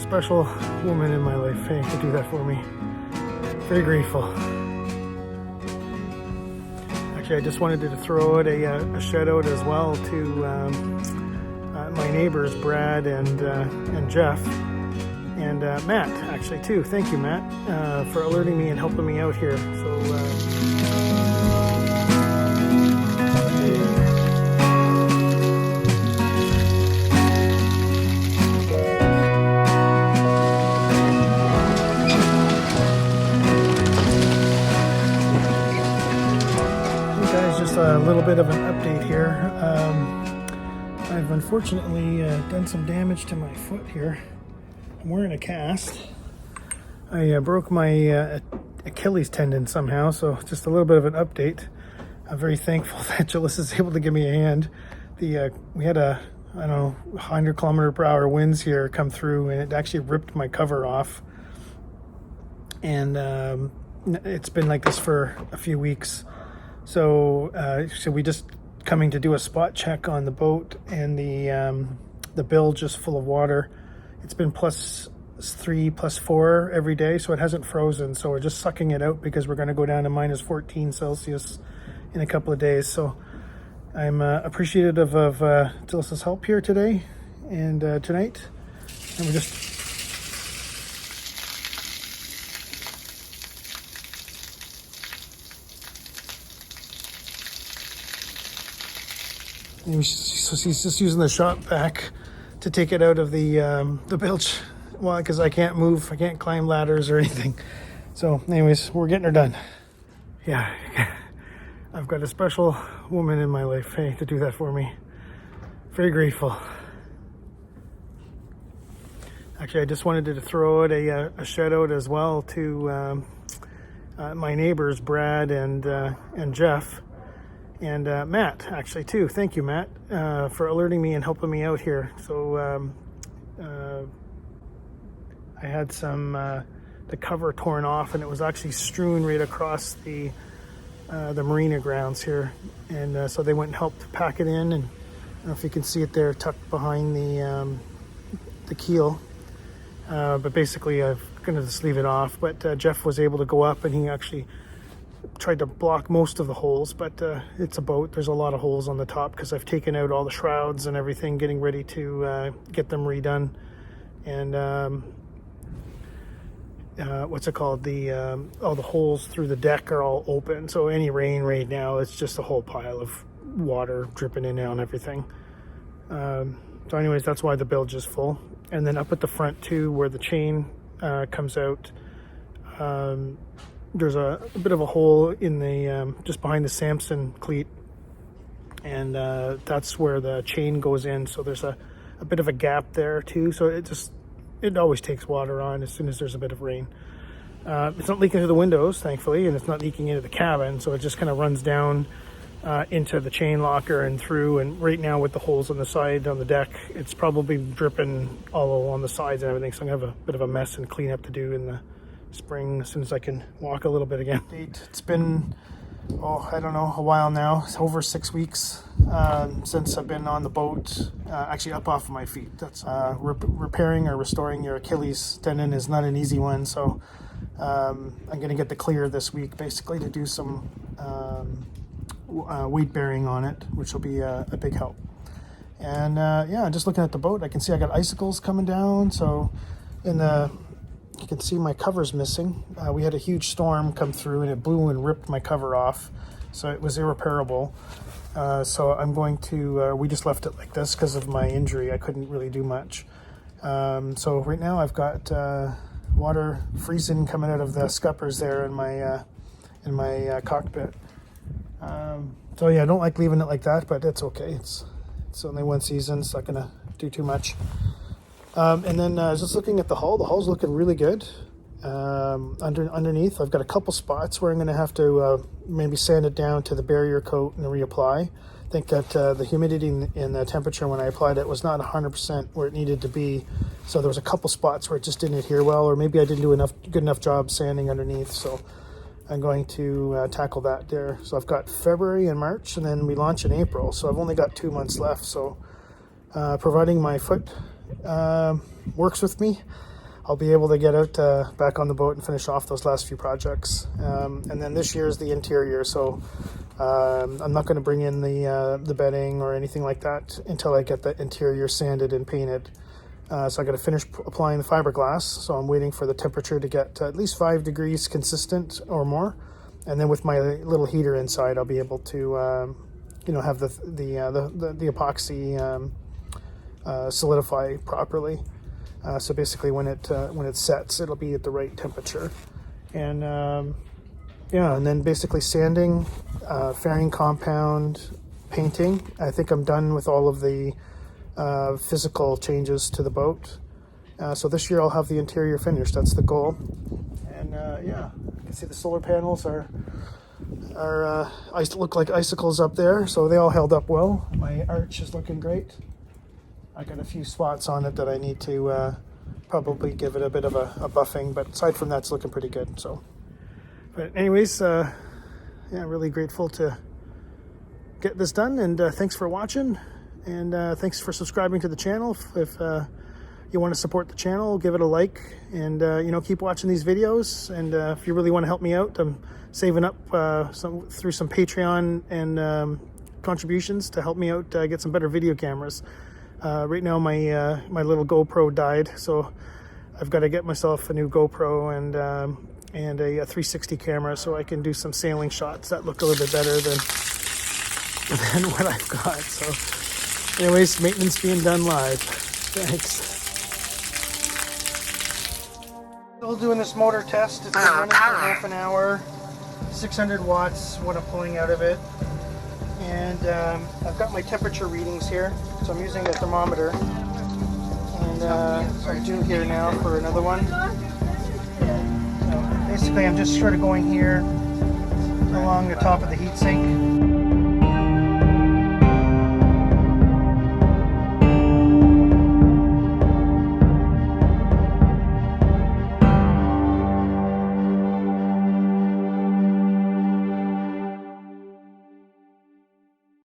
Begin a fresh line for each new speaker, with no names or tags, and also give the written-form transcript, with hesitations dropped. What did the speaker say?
special woman in my life, hey, to do that for me. Very grateful. Actually, I just wanted to throw out a shout out as well to my neighbors, Brad and Geoff, and Matt, actually, too. Thank you, Matt, for alerting me and helping me out here. So, just a little bit of an update here. I've unfortunately done some damage to my foot here. I'm wearing a cast. I broke my Achilles tendon somehow, so just a little bit of an update. I'm very thankful that Julisa is able to give me a hand. We had a 100-kilometer-per-hour winds here come through, and it actually ripped my cover off. And it's been like this for a few weeks. So we just coming to do a spot check on the boat, and the bilge is full of water. It's been +3, +4 every day, so it hasn't frozen. So we're just sucking it out because we're going to go down to -14 Celsius in a couple of days. So I'm appreciative of Julisa's help here today and tonight. And we're just so she's just using the shop vac to take it out of the bilge. Well, because I can't move, I can't climb ladders or anything. So anyways, we're getting her done. Yeah, I've got a special woman in my life, hey, to do that for me. Very grateful. Actually, I just wanted to throw out a shout out as well to my neighbors, Brad and Geoff. And Matt, actually, too. Thank you, Matt, for alerting me and helping me out here. So I had the cover torn off, and it was actually strewn right across the marina grounds here. And so they went and helped pack it in. And I don't know if you can see it there, tucked behind the keel. But basically, I'm going to just leave it off. But Geoff was able to go up, and he actually tried to block most of the holes, but it's a boat. There's a lot of holes on the top because I've taken out all the shrouds and everything, getting ready to get them redone. And what's it called? All the holes through the deck are all open. So any rain right now, it's just a whole pile of water dripping in and on everything. So anyways, that's why the bilge is full. And then up at the front too, where the chain comes out, there's a bit of a hole in the just behind the Samson cleat, and that's where the chain goes in. So there's a bit of a gap there too. So it always takes water on as soon as there's a bit of rain. It's not leaking through the windows, thankfully, and it's not leaking into the cabin. So it just kind of runs down into the chain locker and through. And right now, with the holes on the side on the deck, it's probably dripping all along the sides and everything. So I'm gonna have a bit of a mess and cleanup to do in the spring as soon as I can walk a little bit again. It's been, I don't know, a while now. It's over 6 weeks since I've been on the boat, actually up off of my feet. That's repairing or restoring your Achilles tendon is not an easy one. So I'm going to get the clear this week, basically, to do some weight bearing on it, which will be a big help. And yeah, just looking at the boat, I can see I got icicles coming down. So you can see my cover's missing. We had a huge storm come through, and it blew and ripped my cover off. So it was irreparable. So I'm going to, we just left it like this because of my injury. I couldn't really do much. So right now I've got water freezing coming out of the scuppers there in my cockpit. So yeah, I don't like leaving it like that, but it's okay. It's only one season. It's not gonna do too much. And then just looking at the hull, the hull's looking really good. Underneath, I've got a couple spots where I'm going to have to maybe sand it down to the barrier coat and reapply. I think that the humidity and the temperature when I applied it was not 100% where it needed to be. So there was a couple spots where it just didn't adhere well, or maybe I didn't do good enough job sanding underneath. So I'm going to tackle that there. So I've got February and March, and then we launch in April. So I've only got 2 months left. So providing my foot works with me, I'll be able to get out back on the boat and finish off those last few projects. And then this year is the interior, so I'm not going to bring in the bedding or anything like that until I get the interior sanded and painted. So I got to finish applying the fiberglass, so I'm waiting for the temperature to get to at least 5 degrees consistent or more, and then with my little heater inside I'll be able to have the epoxy solidify properly. So basically when it sets, it'll be at the right temperature. And and then basically sanding, fairing compound, painting. I think I'm done with all of the physical changes to the boat. So this year I'll have the interior finished. That's the goal. And you can see the solar panels are look like icicles up there, so they all held up well. My arch is looking great. I got a few spots on it that I need to probably give it a bit of a buffing, but aside from that, it's looking pretty good. So, but anyways, really grateful to get this done, and thanks for watching, and thanks for subscribing to the channel. If you want to support the channel, give it a like, and keep watching these videos. And if you really want to help me out, I'm saving up through some Patreon and contributions to help me out get some better video cameras. Right now my little GoPro died, so I've got to get myself a new GoPro and a 360 camera so I can do some sailing shots that look a little bit better than what I've got. So anyways, maintenance being done live. Thanks. Still doing this motor test. It's been running for half an hour. 600 watts, what I'm pulling out of it. And I've got my temperature readings here, so I'm using a thermometer. And so I'm due here now for another one. So basically I'm just sort of going here along the top of the heatsink.